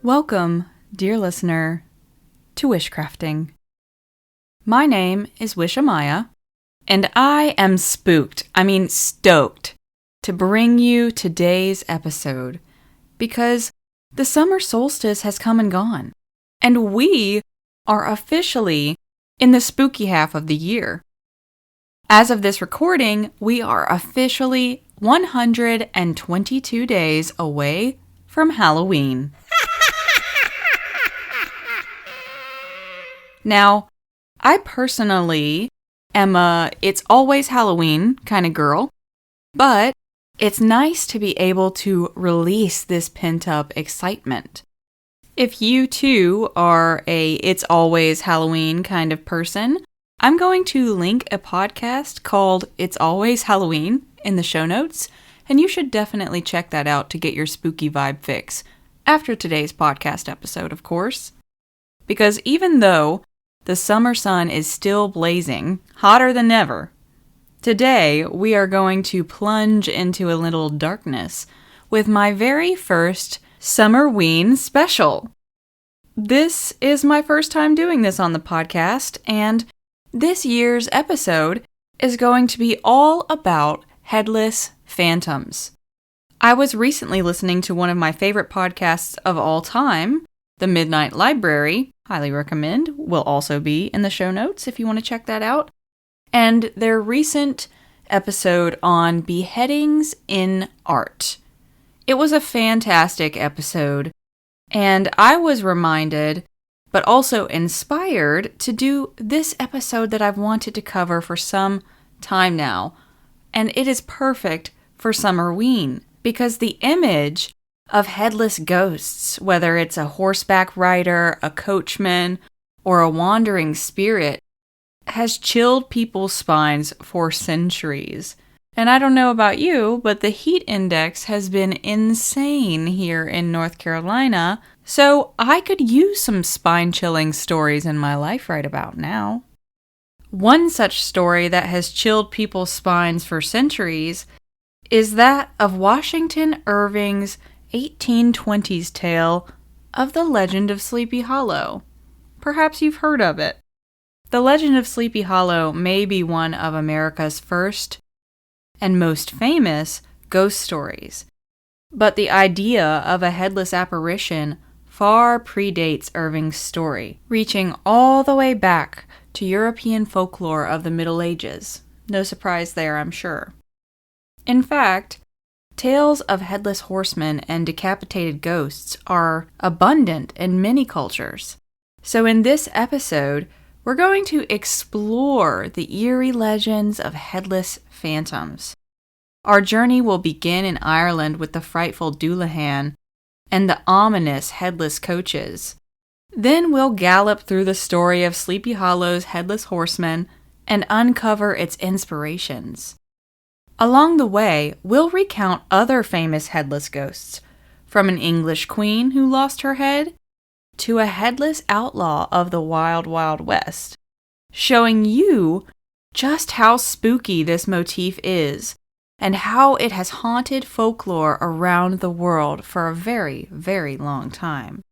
Welcome, dear listener, to Wishcrafting. My name is Wishamaya, and I am stoked, to bring you today's episode, because the summer solstice has come and gone, and we are officially in the spooky half of the year. As of this recording, we are officially 122 days away from Halloween. Now, I personally am a it's always Halloween kind of girl, but it's nice to be able to release this pent-up excitement. If you too are a it's always Halloween kind of person, I'm going to link a podcast called It's Always Halloween in the show notes, and you should definitely check that out to get your spooky vibe fix after today's podcast episode, of course. Because even though the summer sun is still blazing, hotter than ever, today we are going to plunge into a little darkness with my very first Summerween special. This is my first time doing this on the podcast, and this year's episode is going to be all about headless phantoms. I was recently listening to one of my favorite podcasts of all time, The Midnight Library. Highly recommend. Will also be in the show notes if you want to check that out. And their recent episode on beheadings in art. It was a fantastic episode, and I was reminded, but also inspired, to do this episode that I've wanted to cover for some time now. And it is perfect for Summerween, because the image of headless ghosts, whether it's a horseback rider, a coachman, or a wandering spirit, has chilled people's spines for centuries. And I don't know about you, but the heat index has been insane here in North Carolina, so I could use some spine-chilling stories in my life right about now. One such story that has chilled people's spines for centuries is that of Washington Irving's 1820s tale of the Legend of Sleepy Hollow. Perhaps you've heard of it. The Legend of Sleepy Hollow may be one of America's first and most famous ghost stories, but the idea of a headless apparition far predates Irving's story, reaching all the way back to European folklore of the Middle Ages. No surprise there, I'm sure. In fact, tales of headless horsemen and decapitated ghosts are abundant in many cultures. So in this episode, we're going to explore the eerie legends of headless phantoms. Our journey will begin in Ireland with the frightful Dullahan and the ominous headless coaches. Then we'll gallop through the story of Sleepy Hollow's headless horseman and uncover its inspirations. Along the way, we'll recount other famous headless ghosts, from an English queen who lost her head to a headless outlaw of the Wild Wild West, showing you just how spooky this motif is and how it has haunted folklore around the world for a very, very long time.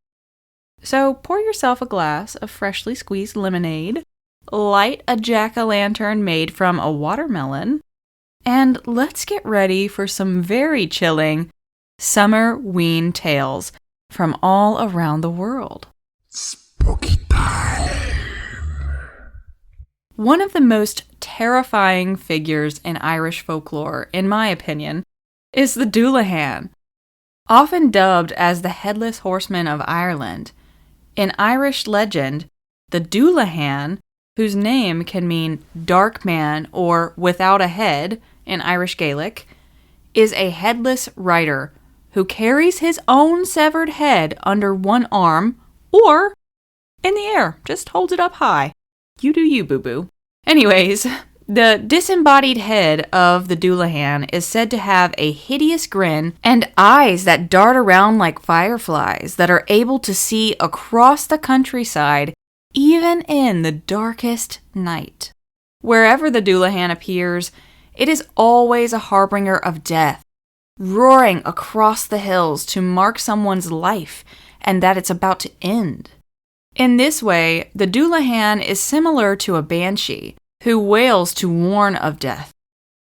So pour yourself a glass of freshly squeezed lemonade, light a jack-o'-lantern made from a watermelon, and let's get ready for some very chilling Summerween tales from all around the world. Spooky time. One of the most terrifying figures in Irish folklore, in my opinion, is the Dullahan. Often dubbed as the Headless Horseman of Ireland, in Irish legend, the Dullahan, whose name can mean dark man or without a head in Irish Gaelic, is a headless rider who carries his own severed head under one arm or in the air, just holds it up high. You do you, boo-boo. Anyways, the disembodied head of the Dullahan is said to have a hideous grin and eyes that dart around like fireflies that are able to see across the countryside even in the darkest night. Wherever the Dullahan appears, it is always a harbinger of death, roaring across the hills to mark someone's life and that it's about to end. In this way, the Dullahan is similar to a banshee who wails to warn of death.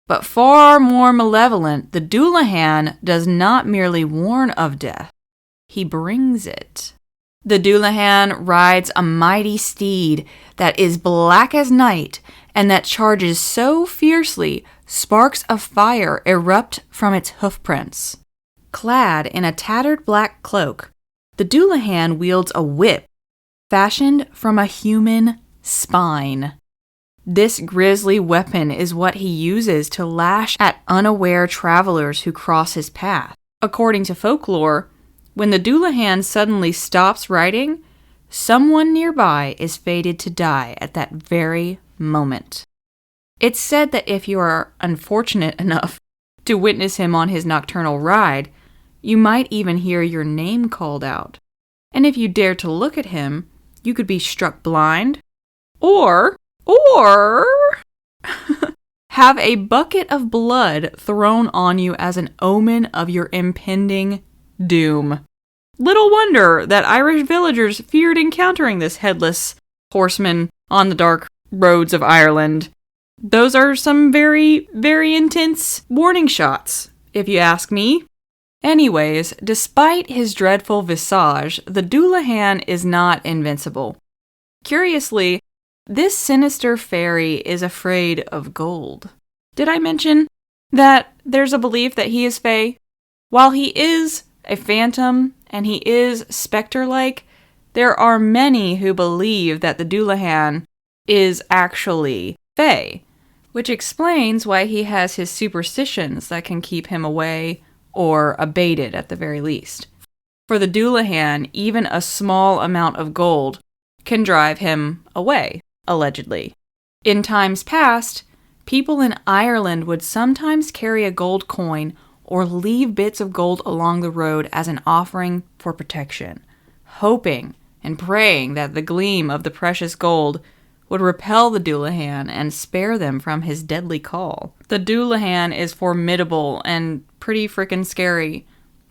But far more malevolent, the Dullahan does not merely warn of death, he brings it. The Dullahan rides a mighty steed that is black as night and that charges so fiercely sparks of fire erupt from its hoofprints. Clad in a tattered black cloak, the Dullahan wields a whip fashioned from a human spine. This grisly weapon is what he uses to lash at unaware travelers who cross his path. According to folklore, when the Dullahan suddenly stops riding, someone nearby is fated to die at that very moment. It's said that if you are unfortunate enough to witness him on his nocturnal ride, you might even hear your name called out. And if you dare to look at him, you could be struck blind, or have a bucket of blood thrown on you as an omen of your impending doom. Little wonder that Irish villagers feared encountering this headless horseman on the dark roads of Ireland. Those are some very, very intense warning shots, if you ask me. Anyways, despite his dreadful visage, the Dullahan is not invincible. Curiously, this sinister fairy is afraid of gold. Did I mention that there's a belief that he is fae? While he is a phantom and he is specter-like, there are many who believe that the Dullahan is actually fae, which explains why he has his superstitions that can keep him away or abated at the very least. For the Dullahan, even a small amount of gold can drive him away, allegedly. In times past, people in Ireland would sometimes carry a gold coin or leave bits of gold along the road as an offering for protection, hoping and praying that the gleam of the precious gold would repel the Dullahan and spare them from his deadly call. The Dullahan is formidable and pretty frickin' scary,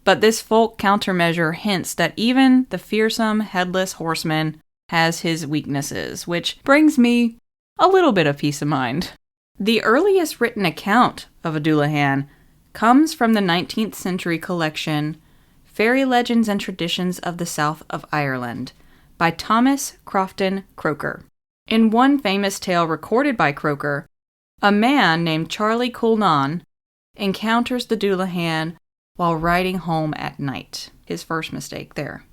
but this folk countermeasure hints that even the fearsome headless horseman has his weaknesses, which brings me a little bit of peace of mind. The earliest written account of a Dullahan comes from the 19th century collection Fairy Legends and Traditions of the South of Ireland by Thomas Crofton Croker. In one famous tale recorded by Croker, a man named Charlie Culnan encounters the Dullahan while riding home at night. His first mistake there.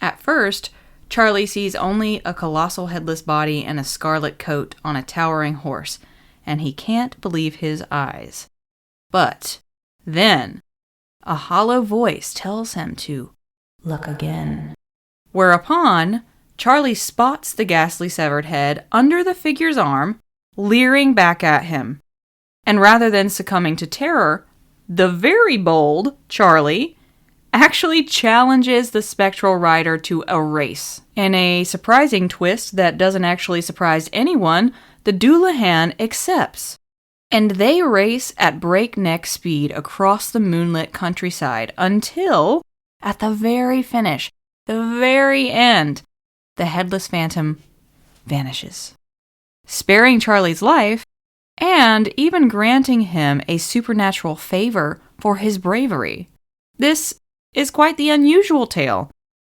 At first, Charlie sees only a colossal headless body and a scarlet coat on a towering horse, and he can't believe his eyes. But then, a hollow voice tells him to look again. Whereupon, Charlie spots the ghastly severed head under the figure's arm, leering back at him. And rather than succumbing to terror, the very bold Charlie actually challenges the spectral rider to a race. In a surprising twist that doesn't actually surprise anyone, the Dullahan accepts. And they race at breakneck speed across the moonlit countryside until, at the very finish, the very end, the headless phantom vanishes, sparing Charlie's life and even granting him a supernatural favor for his bravery. This is quite the unusual tale,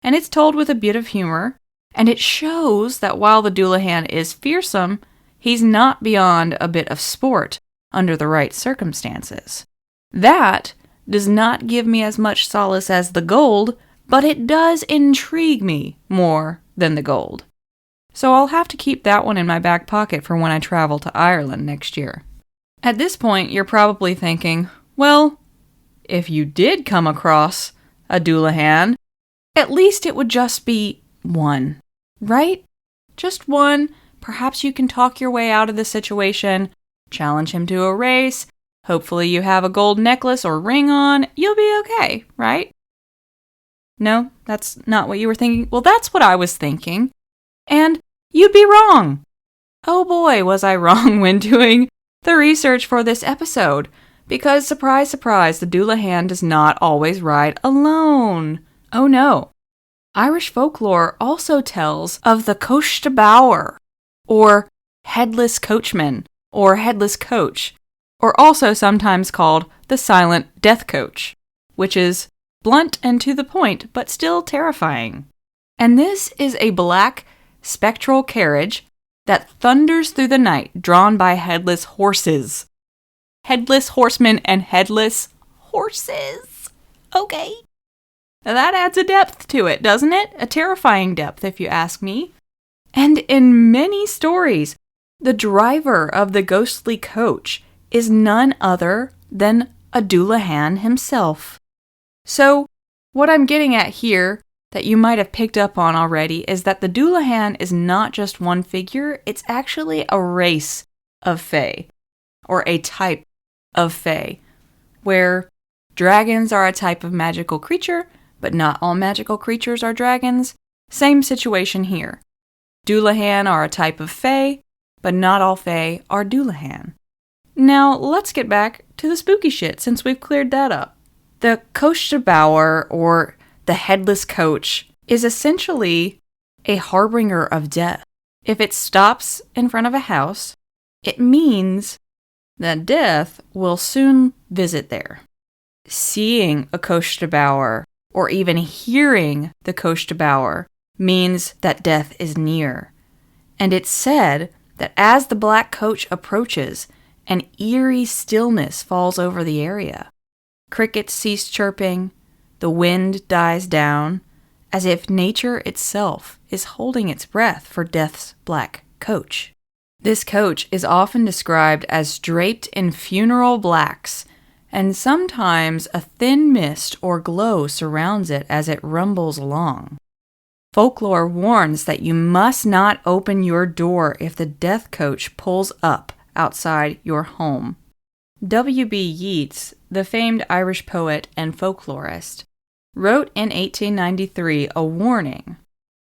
and it's told with a bit of humor, and it shows that while the Dullahan is fearsome, he's not beyond a bit of sport under the right circumstances. That does not give me as much solace as the gold, but it does intrigue me more than the gold. So I'll have to keep that one in my back pocket for when I travel to Ireland next year. At this point, you're probably thinking, well, if you did come across a Dullahan, at least it would just be one, right? Just one. Perhaps you can talk your way out of the situation, challenge him to a race. Hopefully you have a gold necklace or ring on. You'll be okay, right? No, that's not what you were thinking. Well, that's what I was thinking. And you'd be wrong. Oh boy, was I wrong when doing the research for this episode. Because, surprise, surprise, the Dullahan does not always ride alone. Oh no. Irish folklore also tells of the Coachtabauer, or headless coachman, or headless coach, or also sometimes called the silent death coach, which is blunt and to the point, but still terrifying. And this is a black, spectral carriage that thunders through the night, drawn by headless horses. Headless horsemen and headless horses. Okay. Now that adds a depth to it, doesn't it? A terrifying depth, if you ask me. And in many stories, the driver of the ghostly coach is none other than a Dullahan himself. So, what I'm getting at here, that you might have picked up on already, is that the Dullahan is not just one figure, it's actually a race of fae, or a type of fae, where dragons are a type of magical creature, but not all magical creatures are dragons. Same situation here. Dullahan are a type of fae, but not all fae are Dullahan. Now, let's get back to the spooky shit since we've cleared that up. The Coachtabauer, or the headless coach, is essentially a harbinger of death. If it stops in front of a house, it means that death will soon visit there. Seeing a Coachtabauer, or even hearing the Coachtabauer, means that death is near. And it's said that as the black coach approaches, an eerie stillness falls over the area. Crickets cease chirping, the wind dies down, as if nature itself is holding its breath for death's black coach. This coach is often described as draped in funeral blacks, and sometimes a thin mist or glow surrounds it as it rumbles along. Folklore warns that you must not open your door if the death coach pulls up outside your home. W.B. Yeats, the famed Irish poet and folklorist, wrote in 1893 a warning,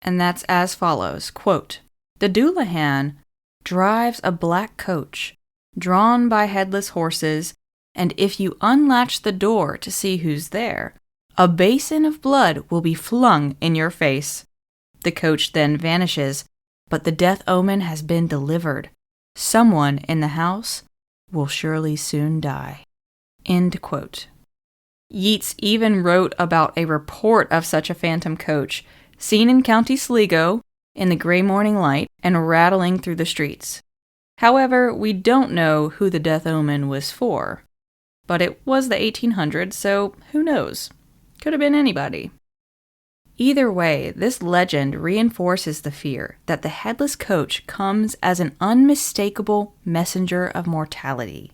and that's as follows, quote, "The Dullahan drives a black coach, drawn by headless horses, and if you unlatch the door to see who's there, a basin of blood will be flung in your face. The coach then vanishes, but the death omen has been delivered. Someone in the house will surely soon die." End quote. Yeats even wrote about a report of such a phantom coach, seen in County Sligo in the grey morning light and rattling through the streets. However, we don't know who the death omen was for. But it was the 1800s, so who knows? Could have been anybody. Either way, this legend reinforces the fear that the headless coach comes as an unmistakable messenger of mortality.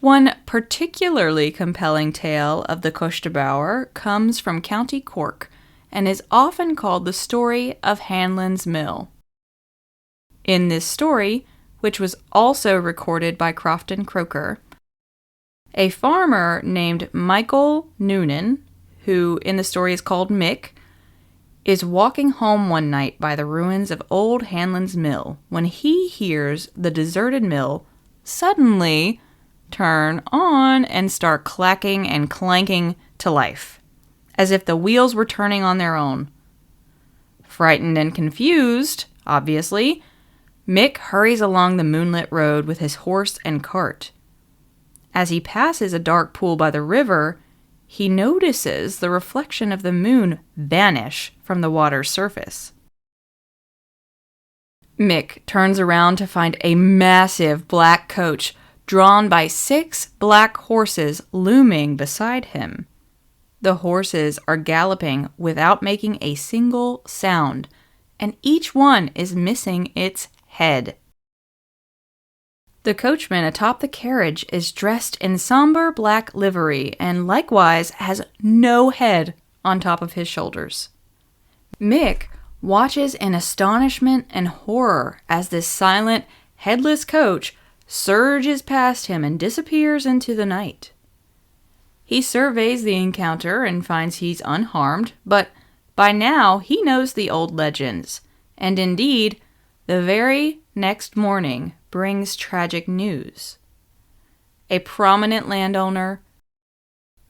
One particularly compelling tale of the Coachtabauer comes from County Cork and is often called the story of Hanlon's Mill. In this story, which was also recorded by Crofton Croker, a farmer named Michael Noonan, who in the story is called Mick, is walking home one night by the ruins of old Hanlon's Mill when he hears the deserted mill suddenly turn on and start clacking and clanking to life, as if the wheels were turning on their own. Frightened and confused, obviously, Mick hurries along the moonlit road with his horse and cart. As he passes a dark pool by the river, he notices the reflection of the moon vanish from the water's surface. Mick turns around to find a massive black coach drawn by 6 black horses looming beside him. The horses are galloping without making a single sound, and each one is missing its head. The coachman atop the carriage is dressed in somber black livery and likewise has no head on top of his shoulders. Mick watches in astonishment and horror as this silent, headless coach surges past him and disappears into the night. He surveys the encounter and finds he's unharmed, but by now he knows the old legends, and indeed, the very next morning brings tragic news. A prominent landowner,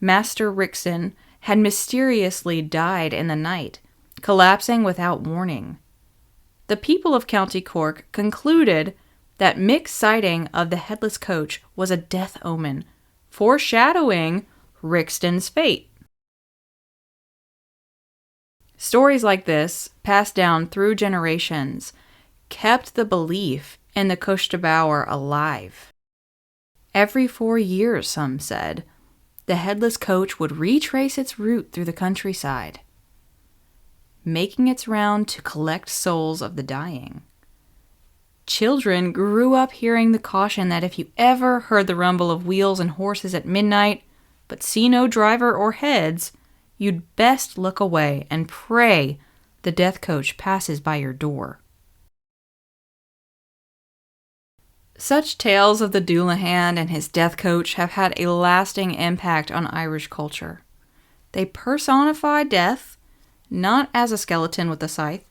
Master Rickson, had mysteriously died in the night, collapsing without warning. The people of County Cork concluded that Mick's sighting of the headless coach was a death omen, foreshadowing Rixton's fate. Stories like this, passed down through generations, kept the belief in the Coach de Boer alive. Every 4 years, some said, the headless coach would retrace its route through the countryside, making its round to collect souls of the dying. Children grew up hearing the caution that if you ever heard the rumble of wheels and horses at midnight, but see no driver or heads, you'd best look away and pray the death coach passes by your door. Such tales of the Dullahan and his death coach have had a lasting impact on Irish culture. They personify death, not as a skeleton with a scythe,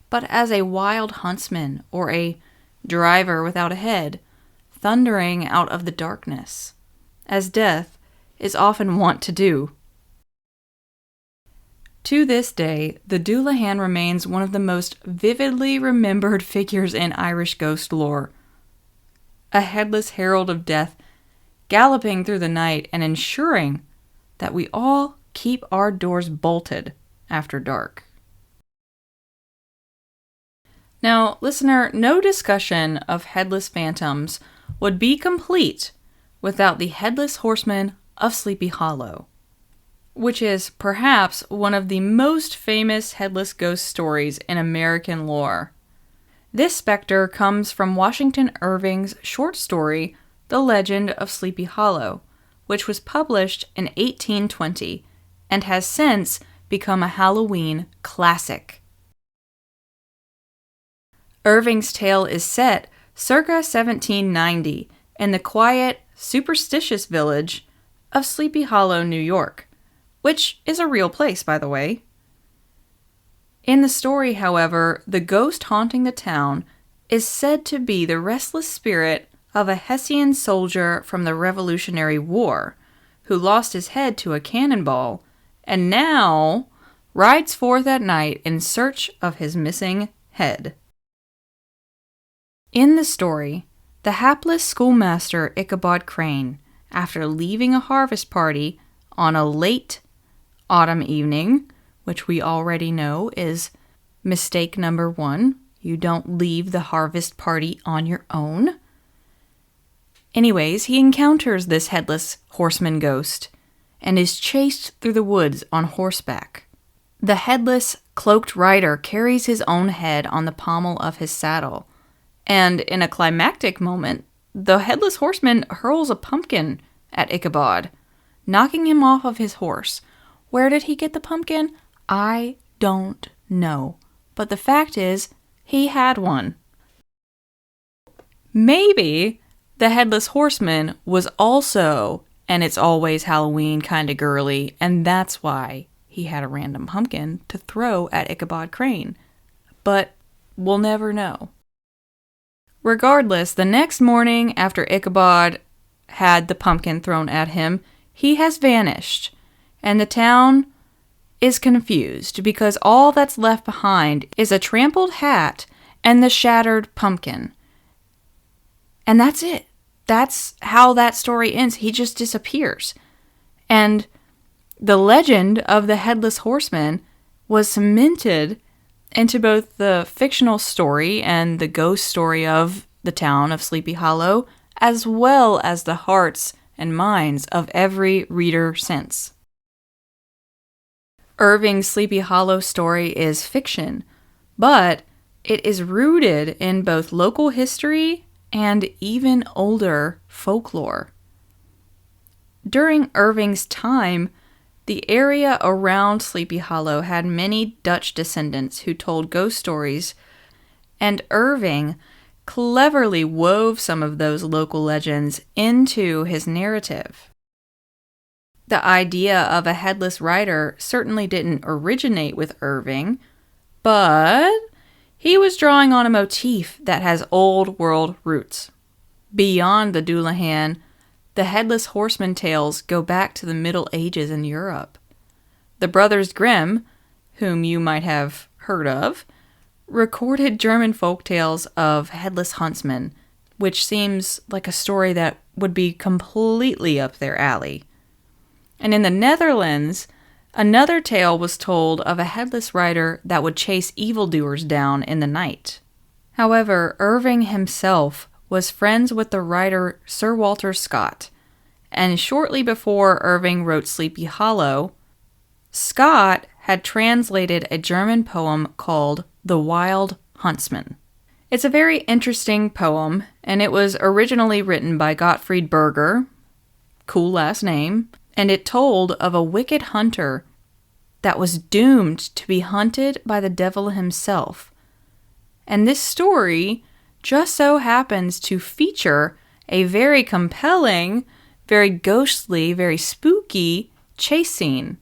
but as a wild huntsman or a driver without a head, thundering out of the darkness, as death is often wont to do. To this day, the Dullahan remains one of the most vividly remembered figures in Irish ghost lore. A headless herald of death, galloping through the night and ensuring that we all keep our doors bolted after dark. Now, listener, no discussion of headless phantoms would be complete without the Headless Horseman of Sleepy Hollow, which is perhaps one of the most famous headless ghost stories in American lore. This specter comes from Washington Irving's short story, The Legend of Sleepy Hollow, which was published in 1820 and has since become a Halloween classic. Irving's tale is set circa 1790 in the quiet, superstitious village of Sleepy Hollow, New York, which is a real place, by the way. In the story, however, the ghost haunting the town is said to be the restless spirit of a Hessian soldier from the Revolutionary War, who lost his head to a cannonball and now rides forth at night in search of his missing head. In the story, the hapless schoolmaster Ichabod Crane, after leaving a harvest party on a late autumn evening, which we already know is mistake number 1. You don't leave the harvest party on your own. Anyways, he encounters this headless horseman ghost and is chased through the woods on horseback. The headless, cloaked rider carries his own head on the pommel of his saddle, and in a climactic moment, the headless horseman hurls a pumpkin at Ichabod, knocking him off of his horse. Where did he get the pumpkin? I don't know. But the fact is, he had one. Maybe the Headless Horseman was also an It's Always Halloween kind of girly, and that's why he had a random pumpkin to throw at Ichabod Crane. But we'll never know. Regardless, the next morning after Ichabod had the pumpkin thrown at him, he has vanished, and the town is confused because all that's left behind is a trampled hat and the shattered pumpkin. And that's it. That's how that story ends. He just disappears. And the legend of the Headless Horseman was cemented into both the fictional story and the ghost story of the town of Sleepy Hollow, as well as the hearts and minds of every reader since. Irving's Sleepy Hollow story is fiction, but it is rooted in both local history and even older folklore. During Irving's time, the area around Sleepy Hollow had many Dutch descendants who told ghost stories, and Irving cleverly wove some of those local legends into his narrative. The idea of a headless rider certainly didn't originate with Irving, but he was drawing on a motif that has old world roots. Beyond the Dullahan, the Headless Horseman tales go back to the Middle Ages in Europe. The Brothers Grimm, whom you might have heard of, recorded German folktales of headless huntsmen, which seems like a story that would be completely up their alley. And in the Netherlands, another tale was told of a headless rider that would chase evildoers down in the night. However, Irving himself was friends with the writer Sir Walter Scott, and shortly before Irving wrote Sleepy Hollow, Scott had translated a German poem called The Wild Huntsman. It's a very interesting poem, and it was originally written by Gottfried Berger, cool last name, and it told of a wicked hunter that was doomed to be hunted by the devil himself. And this story just so happens to feature a very compelling, very ghostly, very spooky chase scene.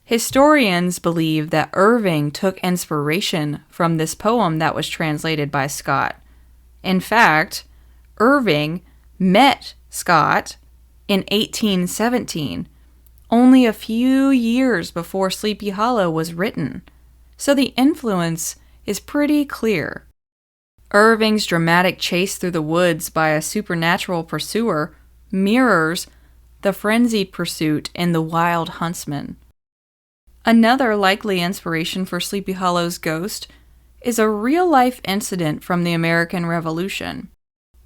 Historians believe that Irving took inspiration from this poem that was translated by Scott. In fact, Irving met Scott in 1817, only a few years before Sleepy Hollow was written, so the influence is pretty clear. Irving's dramatic chase through the woods by a supernatural pursuer mirrors the frenzied pursuit in The Wild Huntsman. Another likely inspiration for Sleepy Hollow's ghost is a real-life incident from the American Revolution.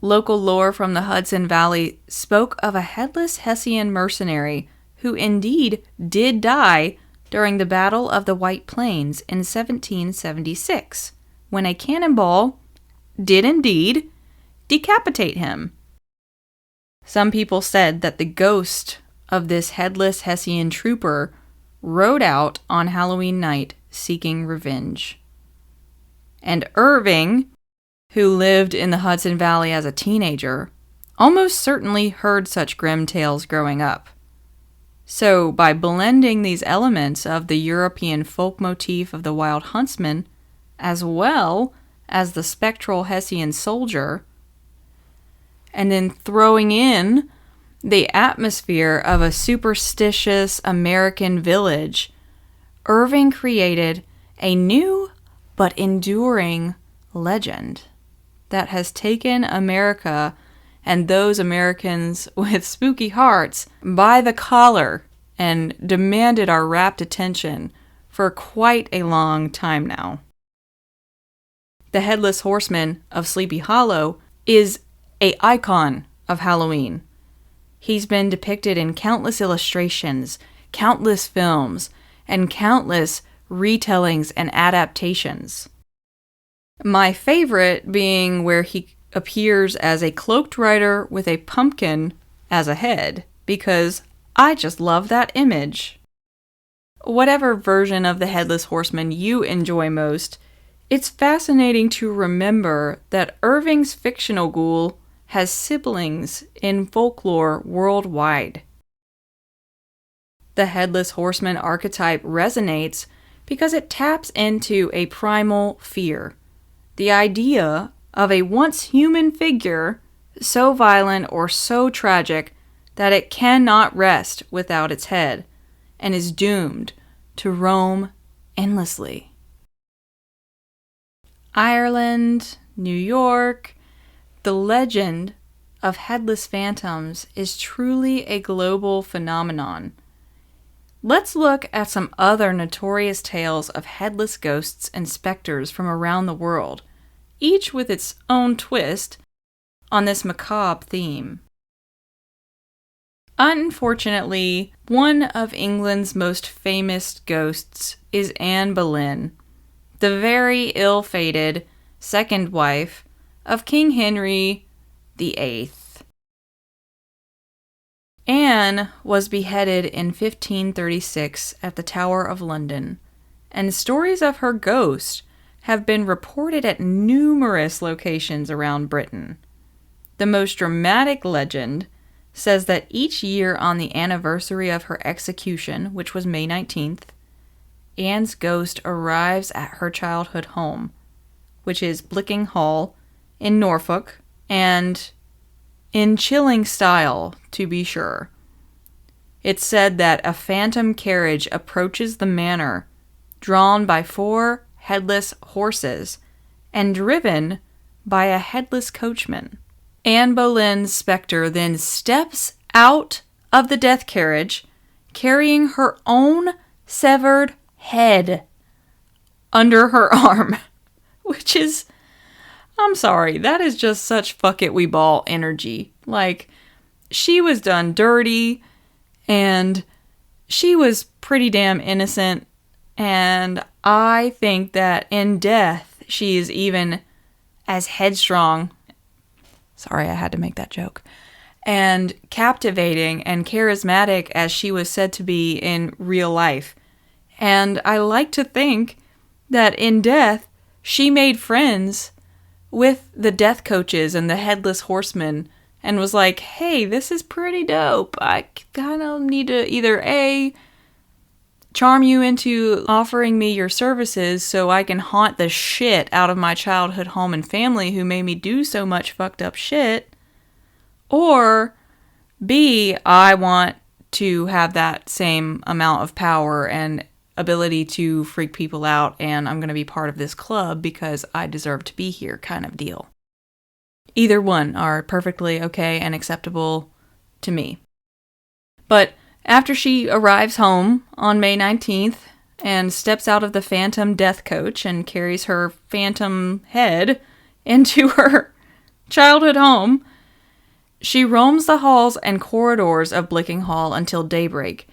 Local lore from the Hudson Valley spoke of a headless Hessian mercenary who indeed did die during the Battle of the White Plains in 1776, when a cannonball did indeed decapitate him. Some people said that the ghost of this headless Hessian trooper rode out on Halloween night seeking revenge. And Irving, who lived in the Hudson Valley as a teenager, almost certainly heard such grim tales growing up. So, by blending these elements of the European folk motif of the Wild Huntsman, as well as the spectral Hessian soldier, and then throwing in the atmosphere of a superstitious American village, Irving created a new but enduring legend that has taken America and those Americans with spooky hearts by the collar and demanded our rapt attention for quite a long time now. The Headless Horseman of Sleepy Hollow is an icon of Halloween. He's been depicted in countless illustrations, countless films, and countless retellings and adaptations. My favorite being where he appears as a cloaked rider with a pumpkin as a head, because I just love that image. Whatever version of the Headless Horseman you enjoy most, it's fascinating to remember that Irving's fictional ghoul has siblings in folklore worldwide. The Headless Horseman archetype resonates because it taps into a primal fear, the idea of a once human figure so violent or so tragic that it cannot rest without its head and is doomed to roam endlessly. Ireland, New York, the legend of headless phantoms is truly a global phenomenon. Let's look at some other notorious tales of headless ghosts and specters from around the world, each with its own twist on this macabre theme. Unfortunately, one of England's most famous ghosts is Anne Boleyn, the very ill-fated second wife of King Henry VIII. Anne was beheaded in 1536 at the Tower of London, and stories of her ghost have been reported at numerous locations around Britain. The most dramatic legend says that each year on the anniversary of her execution, which was May 19th, Anne's ghost arrives at her childhood home, which is Blicking Hall in Norfolk, and in chilling style, to be sure. It's said that a phantom carriage approaches the manor, drawn by 4 headless horses and driven by a headless coachman. Anne Boleyn's specter then steps out of the death carriage, carrying her own severed head under her arm, which is, I'm sorry, that is just such fuck it we ball energy. Like, she was done dirty, and she was pretty damn innocent, and I think that in death, she is even as headstrong, sorry, I had to make that joke, and captivating and charismatic as she was said to be in real life. And I like to think that in death, she made friends with the death coaches and the headless horsemen and was like, hey, this is pretty dope. I kind of need to either A, charm you into offering me your services so I can haunt the shit out of my childhood home and family who made me do so much fucked up shit, or B, I want to have that same amount of power and ability to freak people out, and I'm going to be part of this club because I deserve to be here kind of deal. Either one are perfectly okay and acceptable to me. But after she arrives home on May 19th and steps out of the phantom death coach and carries her phantom head into her childhood home, she roams the halls and corridors of Blicking Hall until daybreak,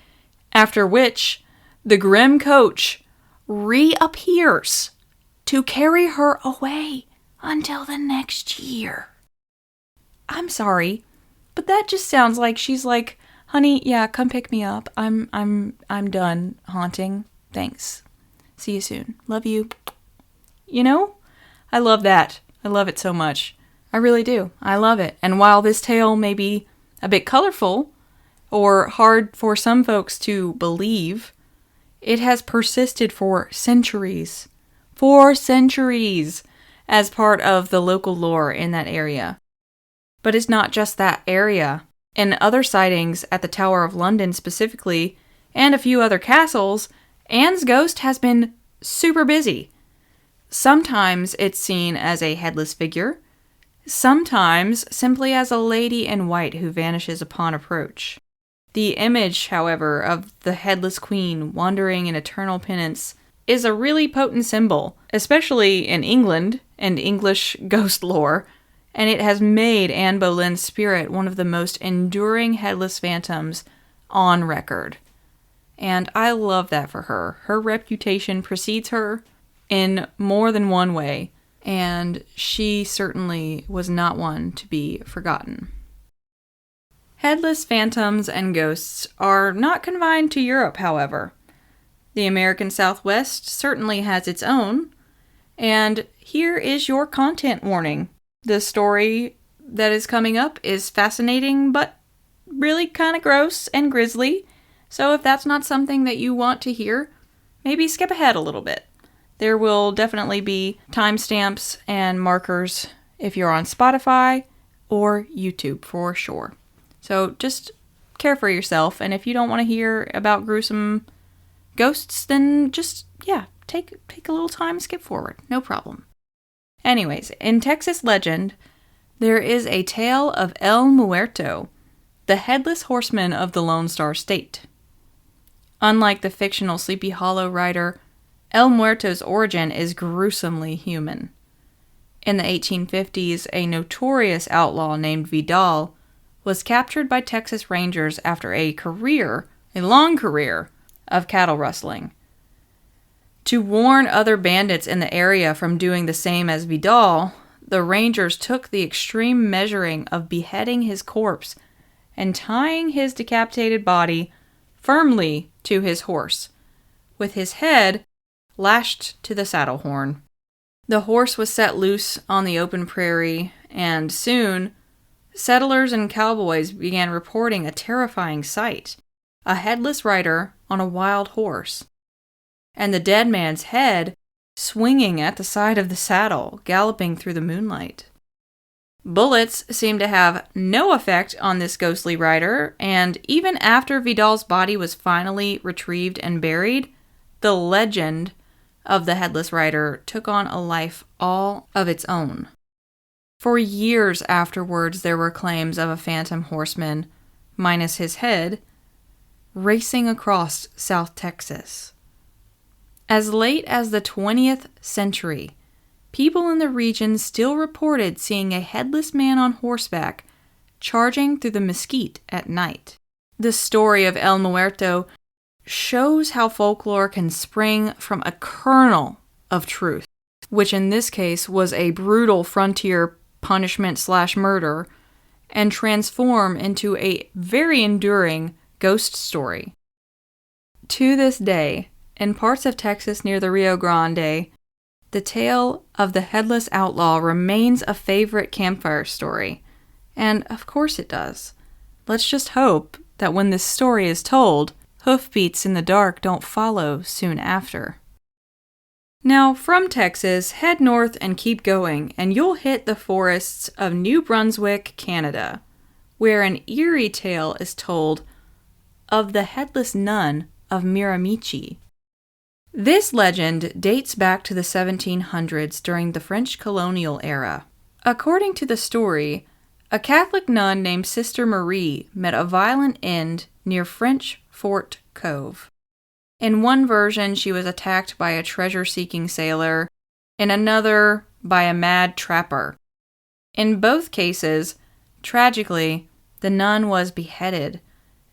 after which the grim coach reappears to carry her away until the next year. I'm sorry, but that just sounds like she's like, honey, yeah, come pick me up. I'm done haunting. Thanks. See you soon. Love you. You know? I love that. I love it so much. I really do. I love it. And while this tale may be a bit colorful or hard for some folks to believe, it has persisted for centuries. 4 centuries as part of the local lore in that area. But it's not just that area. In other sightings at the Tower of London specifically, and a few other castles, Anne's ghost has been super busy. Sometimes it's seen as a headless figure, sometimes simply as a lady in white who vanishes upon approach. The image, however, of the headless queen wandering in eternal penance is a really potent symbol, especially in England and English ghost lore, and it has made Anne Boleyn's spirit one of the most enduring headless phantoms on record. And I love that for her. Her reputation precedes her in more than one way, and she certainly was not one to be forgotten. Headless phantoms and ghosts are not confined to Europe, however. The American Southwest certainly has its own, and here is your content warning. The story that is coming up is fascinating, but really kind of gross and grisly, so if that's not something that you want to hear, maybe skip ahead a little bit. There will definitely be timestamps and markers if you're on Spotify or YouTube for sure. So just care for yourself, and if you don't want to hear about gruesome ghosts, then just, take a little time, skip forward, no problem. Anyways, in Texas legend, there is a tale of El Muerto, the headless horseman of the Lone Star State. Unlike the fictional Sleepy Hollow writer, El Muerto's origin is gruesomely human. In the 1850s, a notorious outlaw named Vidal was captured by Texas Rangers after a long career, of cattle rustling. To warn other bandits in the area from doing the same as Vidal, the Rangers took the extreme measuring of beheading his corpse and tying his decapitated body firmly to his horse, with his head lashed to the saddle horn. The horse was set loose on the open prairie, and soon, settlers and cowboys began reporting a terrifying sight: a headless rider on a wild horse, and the dead man's head swinging at the side of the saddle, galloping through the moonlight. Bullets seem to have no effect on this ghostly rider, and even after Vidal's body was finally retrieved and buried, the legend of the Headless Rider took on a life all of its own. For years afterwards, there were claims of a phantom horseman, minus his head, racing across South Texas. As late as the 20th century, people in the region still reported seeing a headless man on horseback charging through the mesquite at night. The story of El Muerto shows how folklore can spring from a kernel of truth, which in this case was a brutal frontier punishment/murder, and transform into a very enduring ghost story. To this day, in parts of Texas near the Rio Grande, the tale of the Headless Outlaw remains a favorite campfire story. And of course it does. Let's just hope that when this story is told, hoofbeats in the dark don't follow soon after. Now, from Texas, head north and keep going, and you'll hit the forests of New Brunswick, Canada, where an eerie tale is told of the Headless Nun of Miramichi. This legend dates back to the 1700s during the French colonial era. According to the story, a Catholic nun named Sister Marie met a violent end near French Fort Cove. In one version, she was attacked by a treasure-seeking sailor, in another, by a mad trapper. In both cases, tragically, the nun was beheaded,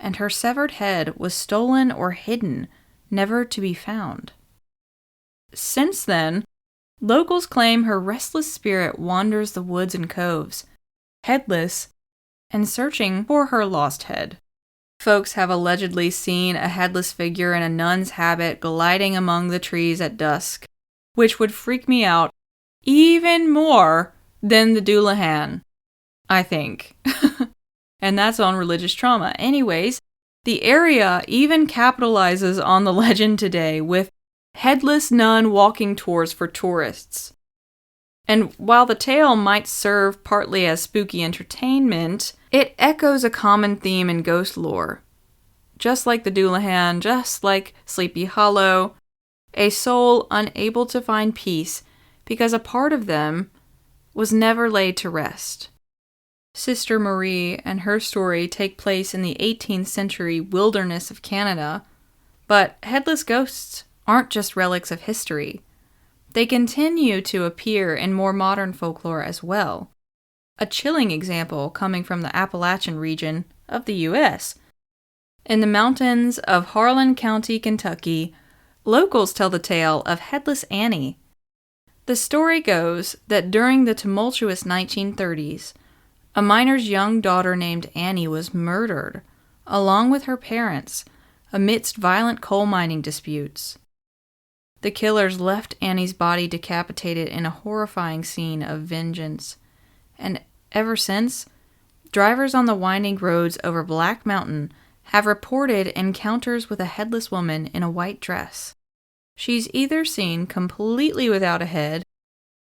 and her severed head was stolen or hidden, never to be found. Since then, locals claim her restless spirit wanders the woods and coves, headless, and searching for her lost head. Folks have allegedly seen a headless figure in a nun's habit gliding among the trees at dusk, which would freak me out even more than the Doulahan, I think. And that's on religious trauma. Anyways, the area even capitalizes on the legend today with headless nun walking tours for tourists. And while the tale might serve partly as spooky entertainment, it echoes a common theme in ghost lore. Just like the Doulahan, just like Sleepy Hollow, a soul unable to find peace because a part of them was never laid to rest. Sister Marie and her story take place in the 18th century wilderness of Canada, but headless ghosts aren't just relics of history. They continue to appear in more modern folklore as well. A chilling example coming from the Appalachian region of the U.S. In the mountains of Harlan County, Kentucky, locals tell the tale of Headless Annie. The story goes that during the tumultuous 1930s, a miner's young daughter named Annie was murdered, along with her parents, amidst violent coal mining disputes. The killers left Annie's body decapitated in a horrifying scene of vengeance, and ever since, drivers on the winding roads over Black Mountain have reported encounters with a headless woman in a white dress. She's either seen completely without a head,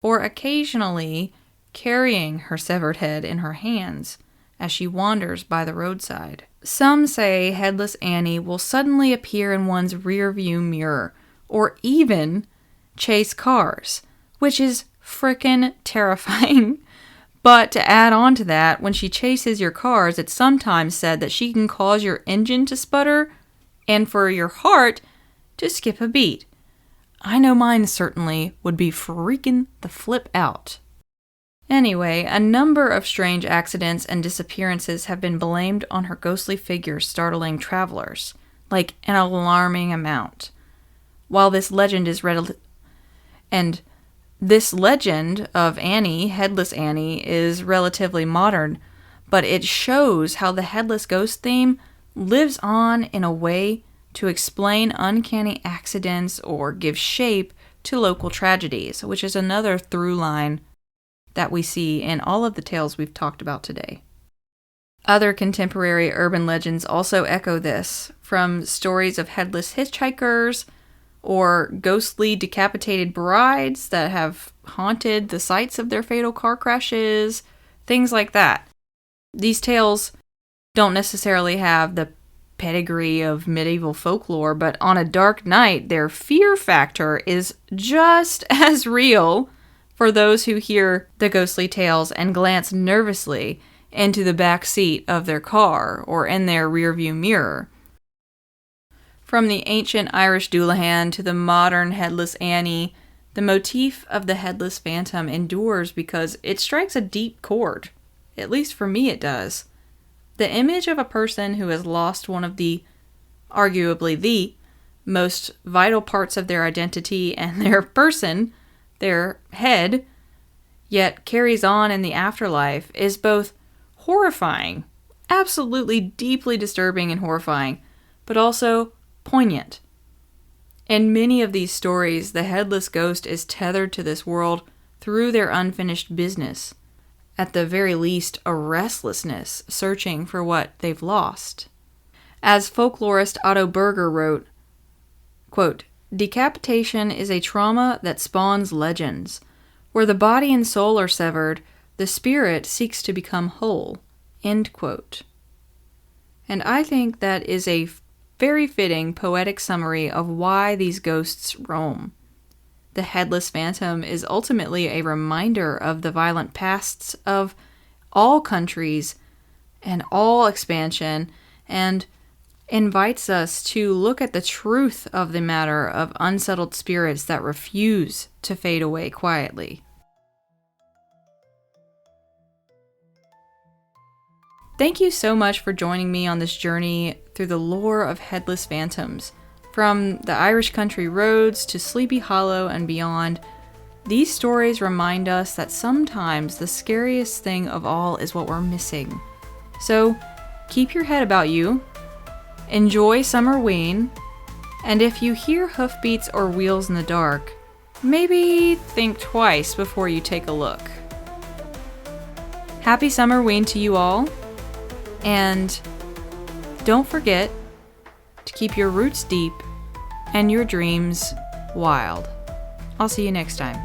or occasionally carrying her severed head in her hands as she wanders by the roadside. Some say Headless Annie will suddenly appear in one's rearview mirror, or even chase cars, which is frickin' terrifying. But to add on to that, when she chases your cars, it's sometimes said that she can cause your engine to sputter and for your heart to skip a beat. I know mine certainly would be freaking the flip out. Anyway, a number of strange accidents and disappearances have been blamed on her ghostly figure startling travelers, like an alarming amount. While this legend is this legend of Annie, Headless Annie, is relatively modern, but it shows how the headless ghost theme lives on in a way to explain uncanny accidents or give shape to local tragedies, which is another through line that we see in all of the tales we've talked about today. Other contemporary urban legends also echo this, from stories of headless hitchhikers or ghostly decapitated brides that have haunted the sites of their fatal car crashes. things like that. These tales don't necessarily have the pedigree of medieval folklore, but on a dark night, their fear factor is just as real for those who hear the ghostly tales and glance nervously into the back seat of their car or in their rearview mirror. From the ancient Irish Doulahan to the modern Headless Annie, the motif of the Headless Phantom endures because it strikes a deep chord. At least for me it does. The image of a person who has lost one of the, arguably the, most vital parts of their identity and their person, their head, yet carries on in the afterlife is both horrifying, absolutely deeply disturbing and horrifying, but also poignant. In many of these stories, the headless ghost is tethered to this world through their unfinished business. At the very least, a restlessness searching for what they've lost. As folklorist Otto Berger wrote, quote, "Decapitation is a trauma that spawns legends. Where the body and soul are severed, the spirit seeks to become whole." End quote. And I think that is a very fitting poetic summary of why these ghosts roam. The Headless Phantom is ultimately a reminder of the violent pasts of all countries and all expansion, and invites us to look at the truth of the matter of unsettled spirits that refuse to fade away quietly. Thank you so much for joining me on this journey through the lore of Headless Phantoms. From the Irish country roads to Sleepy Hollow and beyond, these stories remind us that sometimes the scariest thing of all is what we're missing. So, keep your head about you, enjoy Summerween, and if you hear hoofbeats or wheels in the dark, maybe think twice before you take a look. Happy Summerween to you all, and don't forget to keep your roots deep and your dreams wild. I'll see you next time.